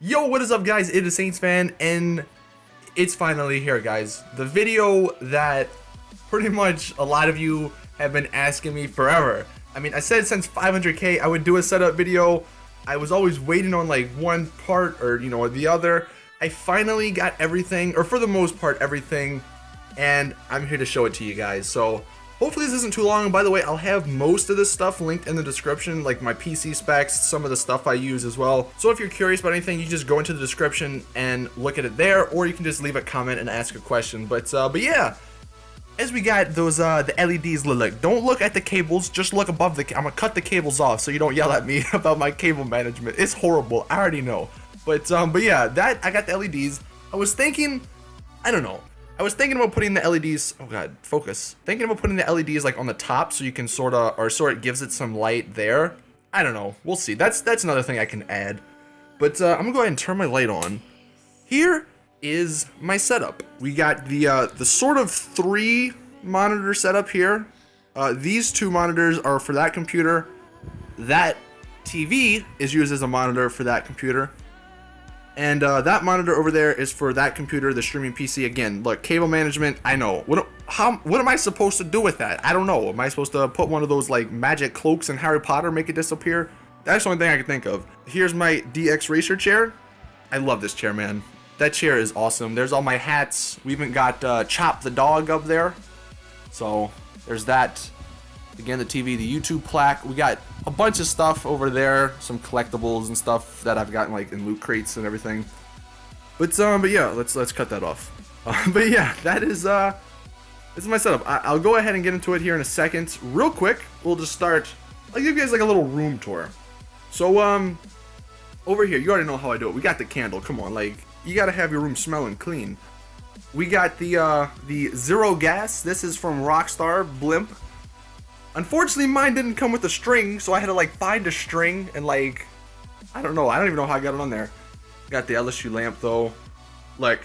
Yo, what is up, guys? It is Saintsfan, and it's finally here, guys. The video that pretty much a lot of you have been asking me forever. I mean, I said since 500k I would do a setup video. I was always waiting on like one part or the other. I finally got everything, or for the most part everything, and I'm here to show it to you guys. So hopefully this isn't too long. By the way, I'll have most of this stuff linked in the description, like my PC specs, some of the stuff I use as well. So if you're curious about anything, you just go into the description and look at it there, or you can just leave a comment and ask a question. But yeah, as we got those the LEDs, look, don't look at the cables, just look above the. I'm gonna cut the cables off so you don't yell at me about my cable management. It's horrible, I already know. But yeah, that I got the LEDs. I was thinking, I don't know. I was thinking about putting the LEDs, oh god, focus. Thinking about putting the LEDs like on the top so you can sort of gives it some light there. I don't know, we'll see. That's another thing I can add. But I'm gonna go ahead and turn my light on. Here is my setup. We got the sort of 3 monitor setup here. These 2 monitors are for that computer. That TV is used as a monitor for that computer. And that monitor over there is for that computer, the streaming PC. Again, look, cable management, I know. What am I supposed to do with that? I don't know. Am I supposed to put one of those like magic cloaks in Harry Potter, make it disappear? That's the only thing I can think of. Here's my DX Racer chair. I love this chair, man. That chair is awesome. There's all my hats. We even got Chop the dog up there. So there's that. Again, the TV, the YouTube plaque. We got a bunch of stuff over there, some collectibles and stuff that I've gotten like in loot crates and everything. But yeah, let's cut that off. But yeah, that is this is my setup. I'll go ahead and get into it here in a second. Real quick, we'll just start. I'll give you guys like a little room tour. So over here, you already know how I do it. We got the candle. Come on, like you gotta have your room smelling clean. We got the Zero Gas. This is from Rockstar Blimp. Unfortunately, mine didn't come with a string, so I had to like find a string and like, I don't even know how I got it on there. Got the LSU lamp though. Like,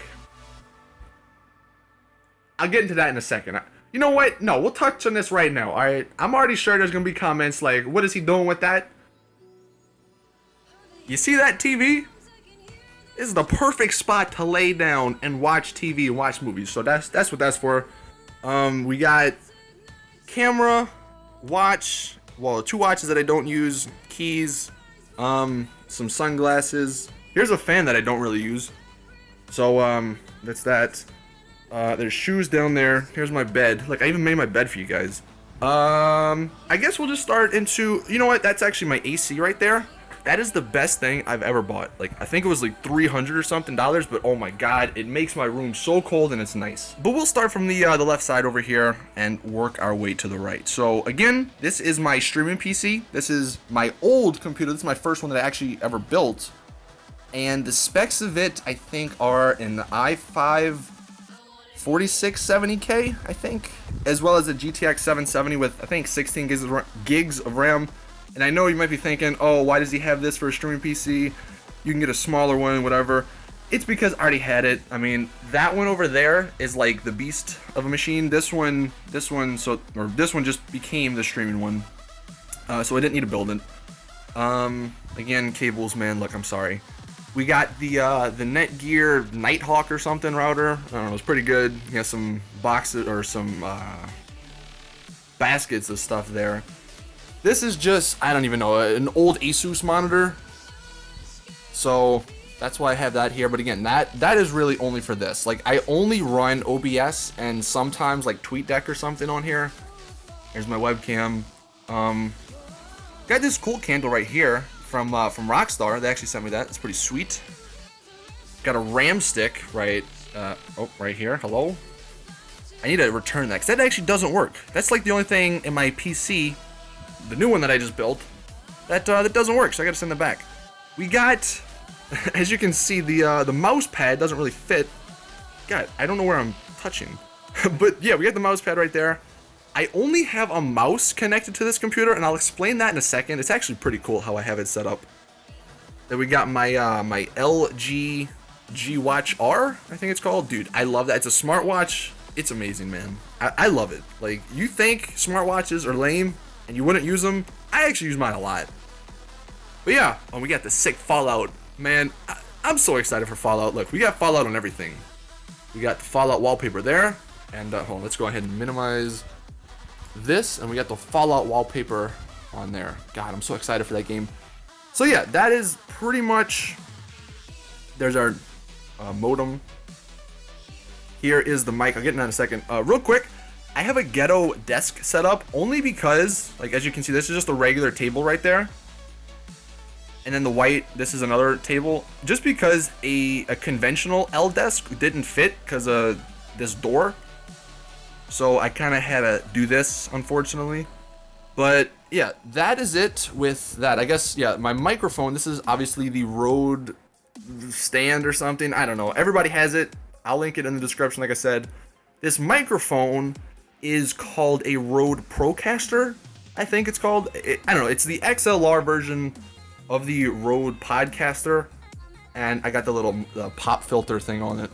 I'll get into that in a second. You know what? No, we'll touch on this right now. Alright, I'm already sure there's gonna be comments like, what is he doing with that? You see that TV? This is the perfect spot to lay down and watch TV and watch movies. So that's what that's for. We got camera, watch, well, 2 watches that I don't use, keys, some sunglasses. Here's a fan that I don't really use. So that's that. There's shoes down there. Here's my bed. Like, I even made my bed for you guys. I guess we'll just start into, you know what, that's actually my AC right there. That is the best thing I've ever bought. Like, I think it was like $300 or something, but oh my god, it makes my room so cold and it's nice. But we'll start from the left side over here and work our way to the right. So again, this is my streaming PC. This is my old computer. This is my first one that I actually ever built. And the specs of it, I think, are an i5 4670K, I think, as well as a GTX 770 with, I think, 16 gigs of RAM. And I know you might be thinking, oh, why does he have this for a streaming PC? You can get a smaller one, whatever. It's because I already had it. I mean, that one over there is like the beast of a machine. This one just became the streaming one. So I didn't need to build it. Again, cables, man, look, I'm sorry. We got the Netgear Nighthawk or something router. I don't know, it's pretty good. You got some boxes or some baskets of stuff there. This is just, I don't even know, an old ASUS monitor. So that's why I have that here. But again, that is really only for this. Like, I only run OBS and sometimes like TweetDeck or something on here. Here's my webcam. Got this cool candle right here from Rockstar. They actually sent me that. It's pretty sweet. Got a RAM stick right here. Hello. I need to return that because that actually doesn't work. That's like the only thing in my PC, the new one that I just built, that doesn't work, so I gotta send it back. We got, as you can see, the mouse pad doesn't really fit. God, I don't know where I'm touching. But yeah, we got the mouse pad right there. I only have a mouse connected to this computer, and I'll explain that in a second. It's actually pretty cool how I have it set up. Then we got my my LG G Watch R, I think it's called. Dude, I love that. It's a smartwatch. It's amazing, man. I love it. Like, you think smartwatches are lame and you wouldn't use them? I actually use mine a lot. But yeah, we got the sick Fallout. Man, I'm so excited for Fallout. Look, we got Fallout on everything. We got the Fallout wallpaper there. And hold on, let's go ahead and minimize this. And we got the Fallout wallpaper on there. God, I'm so excited for that game. So yeah, that is pretty much... There's our modem. Here is the mic. I'll get in that in a second. Real quick, I have a ghetto desk set up only because, like, as you can see, this is just a regular table right there. And then the white, this is another table. Just because a conventional L desk didn't fit because of this door. So I kind of had to do this, unfortunately. But yeah, that is it with that. I guess, yeah, my microphone, this is obviously the Rode stand or something. I don't know. Everybody has it. I'll link it in the description, like I said. This microphone is called a Rode Procaster, I think it's called. I don't know. It's the XLR version of the Rode Podcaster. And I got the little pop filter thing on it.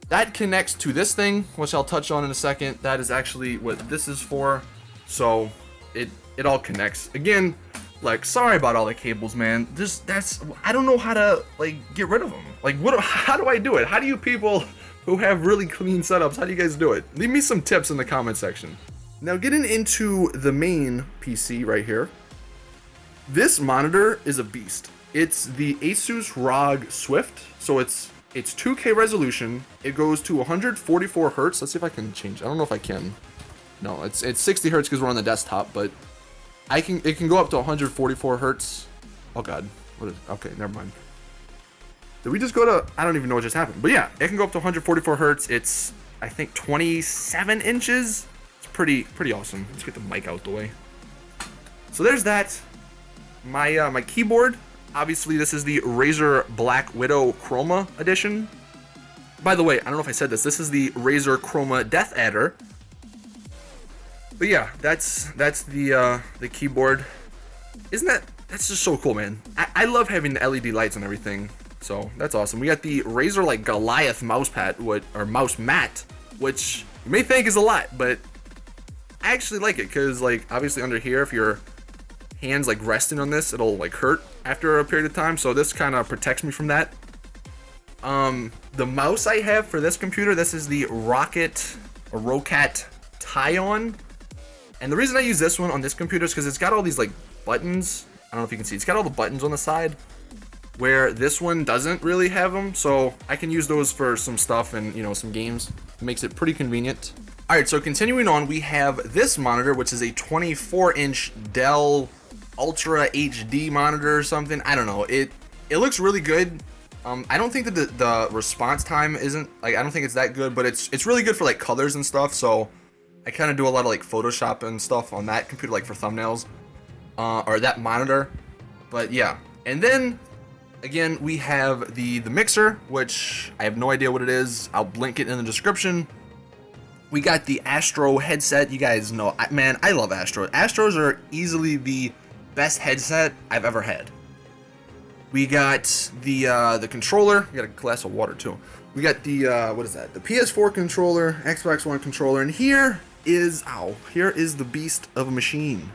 That connects to this thing, which I'll touch on in a second. That is actually what this is for. So it all connects. Again, like, sorry about all the cables, man. I don't know how to, like, get rid of them. Like, how do I do it? How do you people who have really clean setups, how do you guys do it? Leave me some tips in the comment section. Now, getting into the main PC right here. This monitor is a beast. It's the ASUS ROG Swift. So it's 2K resolution. It goes to 144 hertz. Let's see if I can change. I don't know if I can. No, it's 60 hertz because we're on the desktop, but it can go up to 144 hertz. Oh god. Okay, never mind. Did we just go to, I don't even know what just happened. But yeah, it can go up to 144 hertz. It's, I think, 27 inches. It's pretty awesome. Let's get the mic out the way. So there's that. My keyboard. Obviously, this is the Razer Black Widow Chroma edition. By the way, I don't know if I said this. This is the Razer Chroma Deathadder. But yeah, that's the keyboard. That's just so cool, man. I love having the LED lights and everything. So that's awesome. We got the Razer like Goliath mouse mat, which you may think is a lot, but I actually like it because, like, obviously under here, if your hands like resting on this, it'll like hurt after a period of time. So this kind of protects me from that. The mouse I have for this computer, this is the Rocat Tyon. And the reason I use this one on this computer is because it's got all these like buttons. I don't know if you can see. It's got all the buttons on the side where this one doesn't really have them. So I can use those for some stuff and, you know, some games. It makes it pretty convenient. All right, so continuing on, we have this monitor, which is a 24-inch Dell Ultra HD monitor or something. I don't know. It looks really good. I don't think that the response time isn't, like, I don't think it's that good, but it's really good for like colors and stuff. So I kind of do a lot of like Photoshop and stuff on that computer, like for thumbnails, or that monitor. But yeah, and then again we have the mixer, which I have no idea what it is. I'll link it in the description. We got the Astro headset. You guys know, man, I love Astro. Astros are easily the best headset I've ever had. We got the controller. We got a glass of water too. We got the what is that? The PS4 controller, Xbox One controller, and here is the beast of a machine.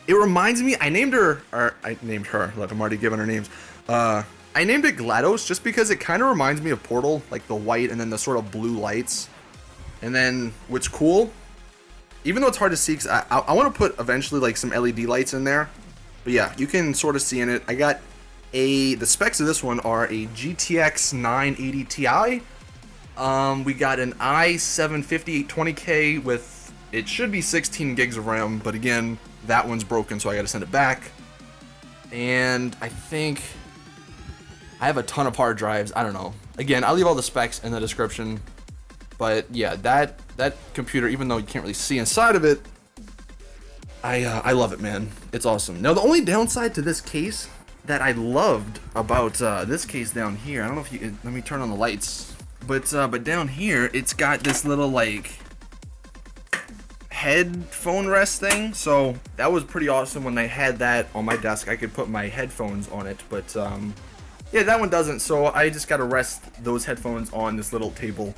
It reminds me. I named her. Look, I'm already giving her names. I named it GLaDOS just because it kind of reminds me of Portal, like the white and then the sort of blue lights. And then what's cool, even though it's hard to see, because I want to put eventually like some LED lights in there. But yeah, you can sort of see in it. I got the specs of this one are a GTX 980 Ti. We got an i7 820K with, it should be 16 gigs of RAM, but again, that one's broken, so I got to send it back. And I think I have a ton of hard drives. I don't know. Again, I'll leave all the specs in the description. But yeah, that computer, even though you can't really see inside of it, I love it, man. It's awesome. Now, the only downside to this case that I loved about this case down here, I don't know if you can, let me turn on the lights, but down here, it's got this little like headphone rest thing. So that was pretty awesome when they had that on my desk. I could put my headphones on it, but yeah, that one doesn't. So I just got to rest those headphones on this little table.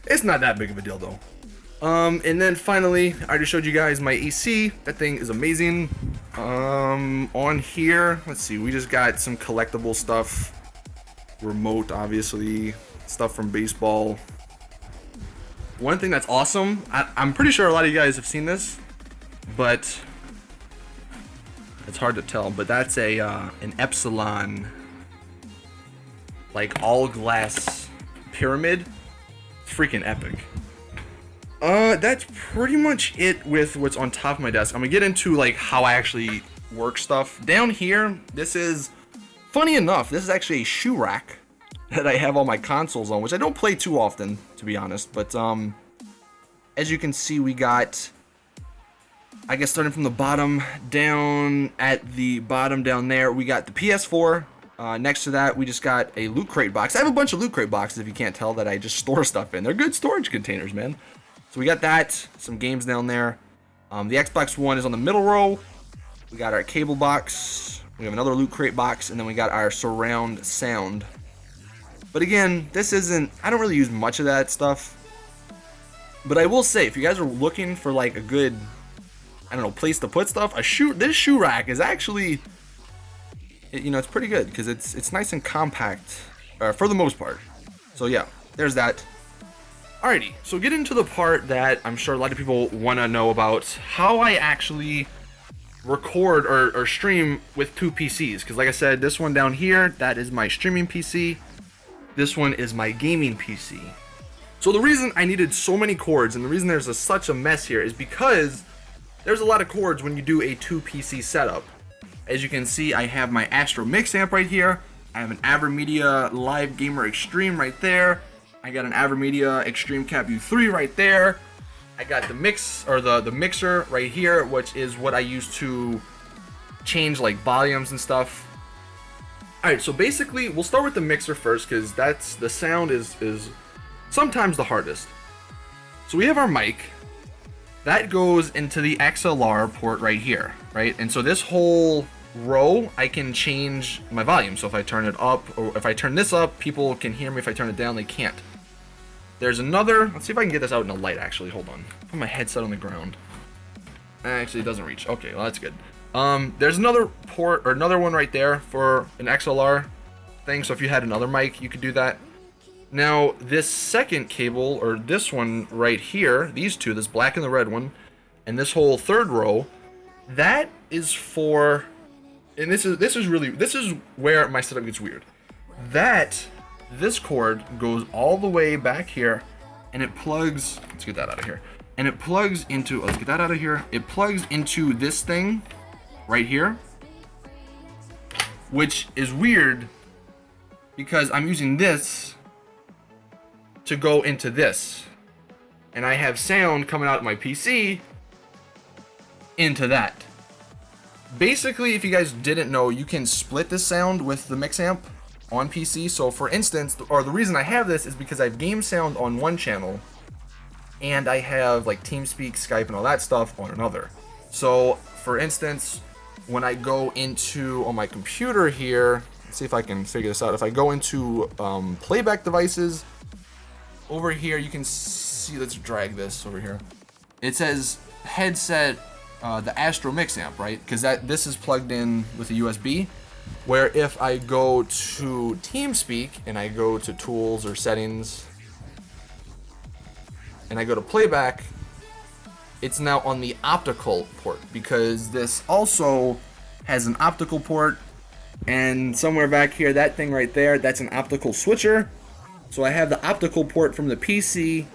It's not that big of a deal though. And then finally, I already showed you guys my AC. That thing is amazing. On here, let's see, we just got some collectible stuff. remote, obviously, stuff from baseball. One thing that's awesome, I'm pretty sure a lot of you guys have seen this, but it's hard to tell, but that's an Epsilon, like all glass pyramid. It's freaking epic. That's pretty much it with what's on top of my desk. I'm gonna get into like how I actually work stuff. Down here, this is, funny enough, this is actually a shoe rack that I have all my consoles on, which I don't play too often, to be honest. But as you can see, we got, I guess starting from the bottom down, at the bottom down there, we got the PS4. Next to that, we just got a Loot Crate box. I have a bunch of Loot Crate boxes, if you can't tell, that I just store stuff in. They're good storage containers, man. So we got that, some games down there. The Xbox One is on the middle row. We got our cable box. We have another Loot Crate box, and then we got our surround sound. But again, this isn't, I don't really use much of that stuff. But I will say, if you guys are looking for like a good, I don't know, place to put stuff, this shoe rack is actually, you know, it's pretty good because it's nice and compact for the most part. So yeah, there's that. Alrighty, so get into the part that I'm sure a lot of people want to know about, how I actually record or stream with two PCs. Because like I said, this one down here, that is my streaming PC. This one is my gaming PC. So the reason I needed so many cords, and the reason there's such a mess here, is because there's a lot of cords when you do a two PC setup. As you can see, I have my Astro mix amp right here. I have an Avermedia Live Gamer Xtreme right there. I got an Avermedia Extremecap U3 right there. I got the the mixer right here, which is what I use to change like volumes and stuff. Alright, so basically we'll start with the mixer first, because that's the sound is sometimes the hardest. So we have our mic. That goes into the XLR port right here, right? And so this whole row, I can change my volume. So if I turn it up, or if I turn this up, people can hear me. If I turn it down, they can't. There's another, let's see if I can get this out in the light actually, hold on. Put my headset on the ground. Actually, it doesn't reach. Okay, well that's good. There's another port, or another one right there for an XLR thing, so if you had another mic, you could do that. Now, this second cable, or this one right here, these two, this black and the red one, and this whole third row, that is for, and this is where my setup gets weird. This cord goes all the way back here, and it plugs, let's get that out of here, and it plugs into, let's get that out of here, it plugs into this thing right here, which is weird because I'm using this to go into this, and I have sound coming out of my PC into that. Basically, if you guys didn't know, you can split this sound with the mix amp on PC. So for instance, or the reason I have this is because I have game sound on one channel, and I have like TeamSpeak, Skype, and all that stuff on another. So for instance, when I go into, on my computer here, let's see if I can figure this out. If I go into playback devices, over here you can see, let's drag this over here. It says headset, the Astro mix amp, right? Because this is plugged in with a USB. Where if I go to TeamSpeak and I go to tools or settings and I go to playback, it's now on the optical port, because this also has an optical port, and somewhere back here, that thing right there, that's an optical switcher. So I have the optical port from the PC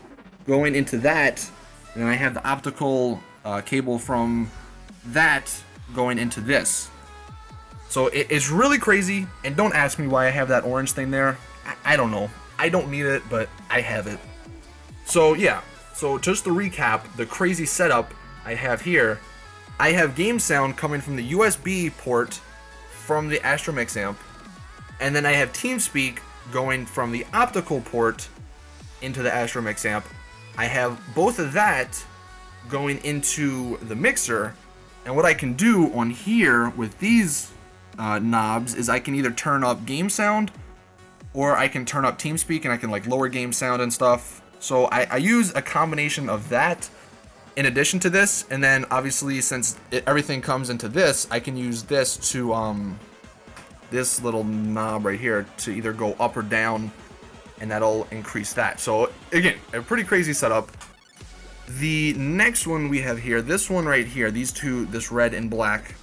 going into that, and then I have the optical cable from that going into this. So it's really crazy, and don't ask me why I have that orange thing there. I don't know. I don't need it, but I have it. So yeah, so just to recap, the crazy setup I have here, I have game sound coming from the USB port from the Astro Mix amp, and then I have TeamSpeak going from the optical port into the Astro Mix amp. I have both of that going into the mixer, and what I can do on here with these knobs is I can either turn up game sound, or I can turn up TeamSpeak, and I can like lower game sound and stuff. So I use a combination of that in addition to this, and then obviously since everything comes into this, I can use this to this little knob right here to either go up or down, and that'll increase that. So again, a pretty crazy setup. The next one we have here, this one right here, these two, this red and black,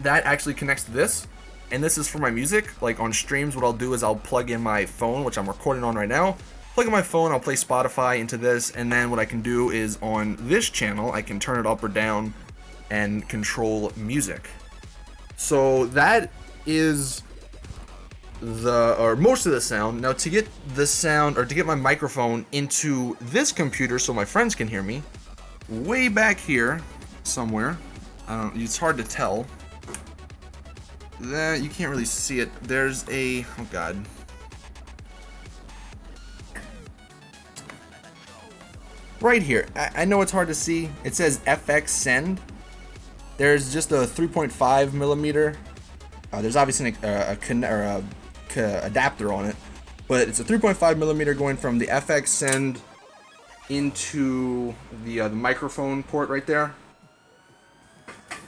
that actually connects to this, and this is for my music. Like on streams, what I'll do is I'll plug in my phone, which I'm recording on right now, plug in my phone, I'll play Spotify into this, and then what I can do is on this channel, I can turn it up or down and control music. So that is most of the sound. Now to get the sound, or to get my microphone into this computer so my friends can hear me, way back here somewhere, it's hard to tell, that you can't really see it, there's a, oh god, right here, I know it's hard to see, it says FX Send. There's just a 3.5 millimeter, there's obviously a adapter on it, but it's a 3.5 millimeter going from the FX Send into the microphone port right there.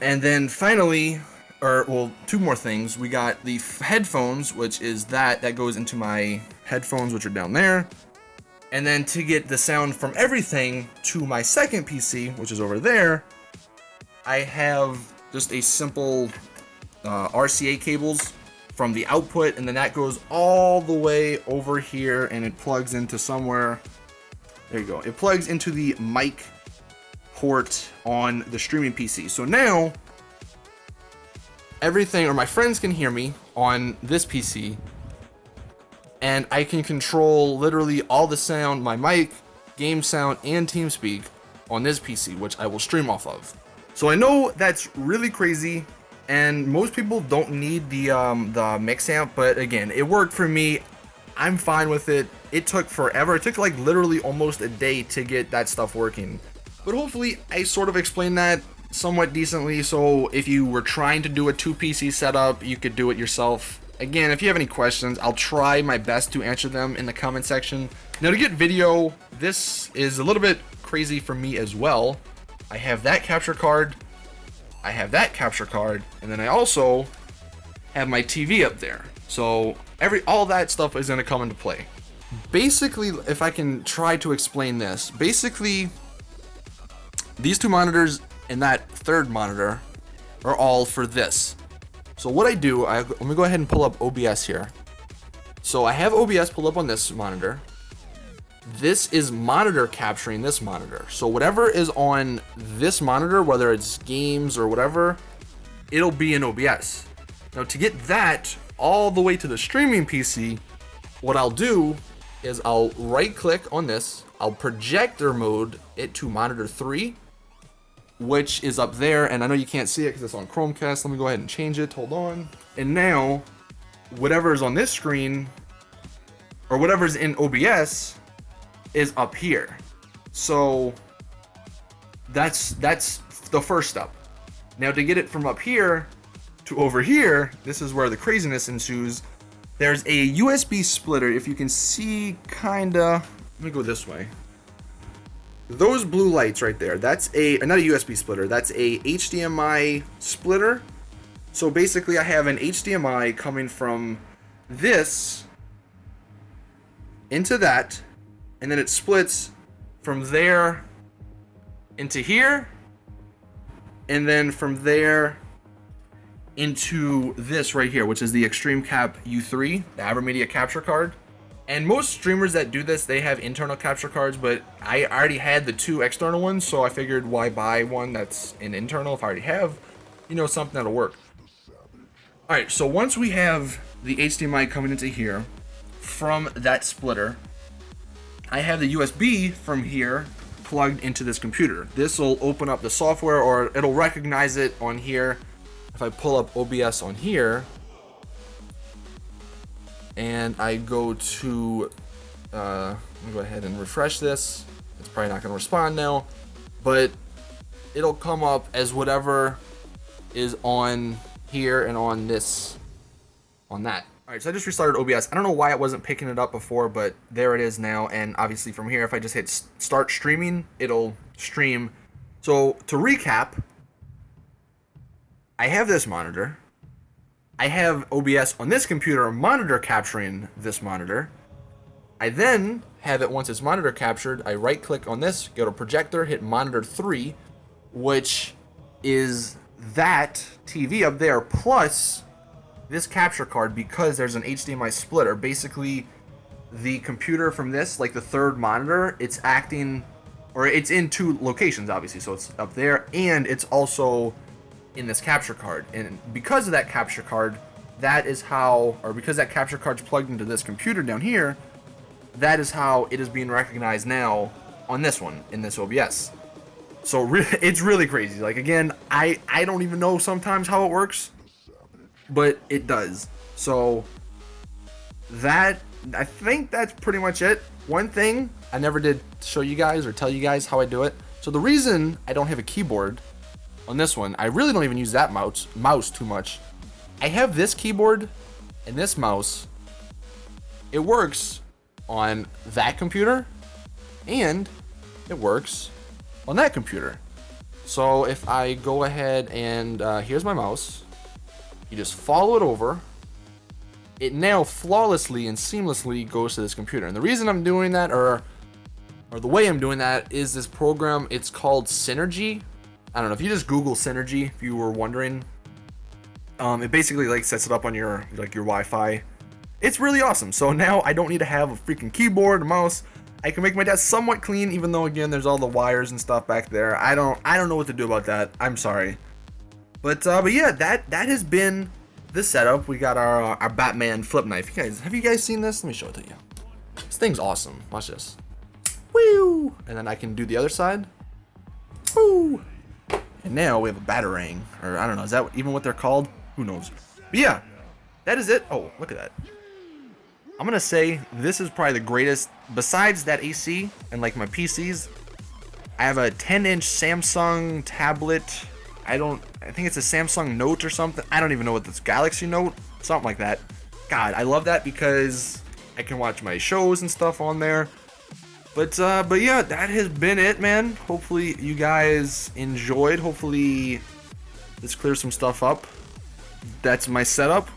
And then finally, two more things. We got the headphones, which is that goes into my headphones, which are down there. And then to get the sound from everything to my second PC, which is over there, I have just a simple RCA cables from the output, and then that goes all the way over here, and it plugs into somewhere. There you go. It plugs into the mic port on the streaming PC. So now everything, or my friends can hear me on this PC, and I can control literally all the sound, my mic, game sound, and TeamSpeak on this PC, which I will stream off of. So I know that's really crazy, and most people don't need the mix amp, but again, it worked for me. I'm fine with it. It took forever. It took like literally almost a day to get that stuff working. But hopefully I sort of explained that somewhat decently, so if you were trying to do a 2 PC setup, you could do it yourself. Again, if you have any questions, I'll try my best to answer them in the comment section. Now to get video, this is a little bit crazy for me as well. I have that capture card, I have that capture card, and then I also have my TV up there. So all that stuff is going to come into play. Basically, if I can try to explain this, basically these two monitors and that third monitor are all for this. So what I do, let me go ahead and pull up OBS here. So I have OBS pulled up on this monitor. This is monitor capturing this monitor. So whatever is on this monitor, whether it's games or whatever, it'll be in OBS. Now to get that all the way to the streaming PC, what I'll do is I'll right click on this, I'll projector mode it to monitor 3, which is up there, and I know you can't see it because it's on Chromecast. Let me go ahead and change it, hold on. And now, whatever is on this screen, or whatever's in OBS, is up here. So that's the first step. Now to get it from up here to over here, this is where the craziness ensues. There's a USB splitter, if you can see, kinda. Let me go this way. Those blue lights right there, that's not a USB splitter, that's a HDMI splitter. So basically I have an HDMI coming from this into that, and then it splits from there into here, and then from there into this right here, which is the Extremecap U3, the Avermedia capture card. And most streamers that do this, they have internal capture cards, but I already had the 2 external ones, so I figured why buy one that's an internal if I already have, something that'll work. Alright, so once we have the HDMI coming into here from that splitter, I have the USB from here plugged into this computer. This will open up the software, or it'll recognize it on here. If I pull up OBS on here, and I go to, let me go ahead and refresh this. It's probably not going to respond now, but it'll come up as whatever is on here and on this, on that. All right, so I just restarted OBS. I don't know why it wasn't picking it up before, but there it is now. And obviously from here, if I just hit start streaming, it'll stream. So to recap, I have this monitor. I have OBS on this computer monitor capturing this monitor. I then have it, once it's monitor captured, I right click on this, go to projector, hit monitor 3, which is that TV up there plus this capture card, because there's an HDMI splitter. Basically, the computer from this, like the third monitor, it's acting, or it's in two locations obviously, so it's up there and it's also in this capture card. And because of that capture card, that is how, or because that capture card's plugged into this computer down here, that is how it is being recognized now on this one, in this OBS. So it's really crazy. Like, again, I don't even know sometimes how it works, but it does. So that, I think that's pretty much it. One thing I never did show you guys or tell you guys how I do it. So the reason I don't have a keyboard on this one, I really don't even use that mouse too much. I have this keyboard and this mouse. It works on that computer and it works on that computer. So if I go ahead and here's my mouse, you just follow it over, it now flawlessly and seamlessly goes to this computer. And the reason I'm doing that, or the way I'm doing that, is this program. It's called Synergy. I don't know if you just Google Synergy, if you were wondering. It basically like sets it up on your your Wi-Fi. It's really awesome. So now I don't need to have a freaking keyboard, a mouse. I can make my desk somewhat clean, even though again there's all the wires and stuff back there. I don't know what to do about that. I'm sorry. But yeah, that has been the setup. We got our Batman flip knife. Have you guys seen this? Let me show it to you. This thing's awesome. Watch this. Woo! And then I can do the other side. Woo! And now we have a batarang, or I don't know, is that even what they're called? Who knows? But yeah, that is it. Oh, look at that. I'm gonna say this is probably the greatest, besides that AC and like my PCs. I have a 10-inch Samsung tablet. I think it's a Samsung Note or something. I don't even know what this, Galaxy Note, something like that. God, I love that because I can watch my shows and stuff on there. But yeah, that has been it, man. Hopefully you guys enjoyed. Hopefully this clears some stuff up. That's my setup.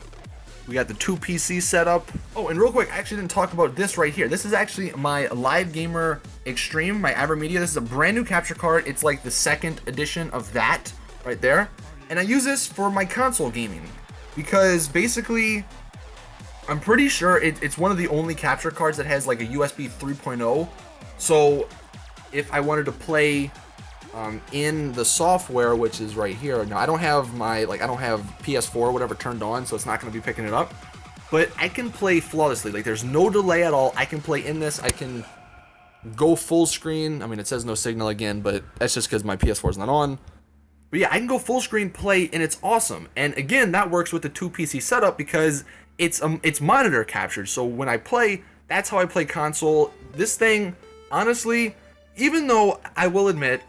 We got the two PC setup. Oh, and real quick, I actually didn't talk about this right here. This is actually my Live Gamer Xtreme, my Avermedia. This is a brand new capture card. It's like the second edition of that right there. And I use this for my console gaming because basically I'm pretty sure it's one of the only capture cards that has like a USB 3.0. So if I wanted to play in the software, which is right here. Now I don't have my, I don't have PS4 or whatever turned on, so it's not going to be picking it up. But I can play flawlessly. Like, there's no delay at all. I can play in this. I can go full screen. I mean, it says no signal again, but that's just because my PS4 is not on. But yeah, I can go full screen play, and it's awesome. And again, that works with the two PC setup because it's monitor captured. So when I play, that's how I play console. This thing, honestly, even though I will admit,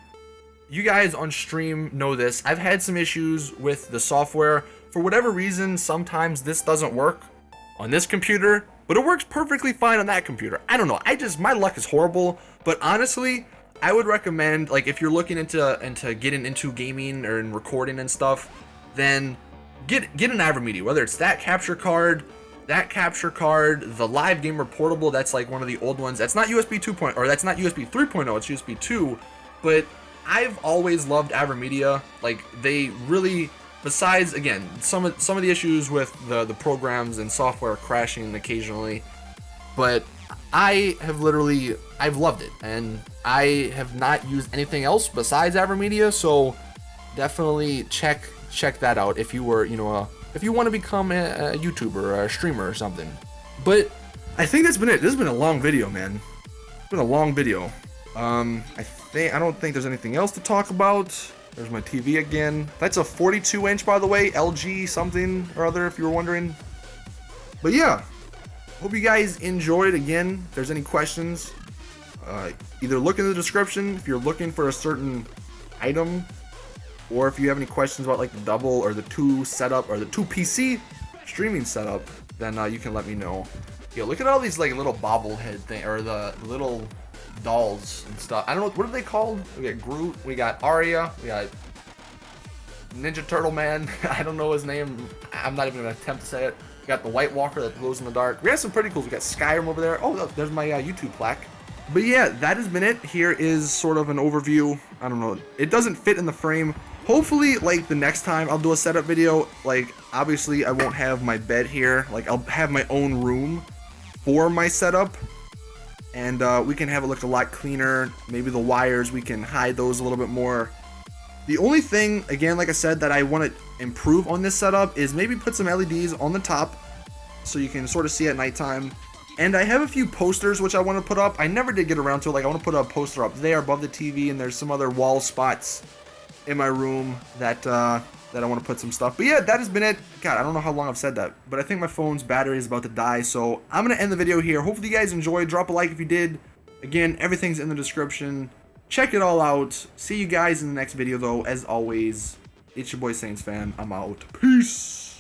you guys on stream know this, I've had some issues with the software. For whatever reason, sometimes this doesn't work on this computer, but it works perfectly fine on that computer. I don't know, my luck is horrible, but honestly, I would recommend, like, if you're looking into getting into gaming or in recording and stuff, then get an Avermedia, whether it's that capture card, the Live Gamer Portable, that's like one of the old ones. That's not USB 2.0, or that's not USB 3.0, it's USB 2, but I've always loved Avermedia. Like, they really, besides, again, some of the issues with the programs and software crashing occasionally, but I've loved it, and I have not used anything else besides Avermedia, so definitely check that out if you were, if you want to become a YouTuber or a streamer or something. But I think that's been it. This has been a long video, man. It's been a long video. I don't think there's anything else to talk about. There's my TV again. That's a 42-inch, by the way, LG something or other, if you were wondering. But yeah, hope you guys enjoyed. Again, if there's any questions, either look in the description if you're looking for a certain item, or if you have any questions about like the double or the two setup or the two PC streaming setup, then you can let me know. Yo, look at all these like little bobblehead thing, or the little dolls and stuff. I don't know, what are they called? We got Groot, we got Arya, we got Ninja Turtle Man. I don't know his name. I'm not even gonna attempt to say it. We got the White Walker that glows in the dark. We got some pretty cool. We got Skyrim over there. Oh, look, there's my YouTube plaque. But yeah, that has been it. Here is sort of an overview. I don't know. It doesn't fit in the frame. Hopefully, like, the next time I'll do a setup video, like, obviously I won't have my bed here. Like, I'll have my own room for my setup. And we can have it look a lot cleaner. Maybe the wires, we can hide those a little bit more. The only thing, again, like I said, that I want to improve on this setup is maybe put some LEDs on the top so you can sort of see at nighttime. And I have a few posters which I want to put up. I never did get around to it. Like, I want to put a poster up there above the TV, and there's some other wall spots in my room that I want to put some stuff. But yeah, that has been it. God, I don't know how long I've said that, but I think my phone's battery is about to die, so I'm going to end the video here. Hopefully you guys enjoyed. Drop a like if you did. Again, everything's in the description. Check it all out. See you guys in the next video, though. As always, it's your boy Saintsfan. I'm out. Peace.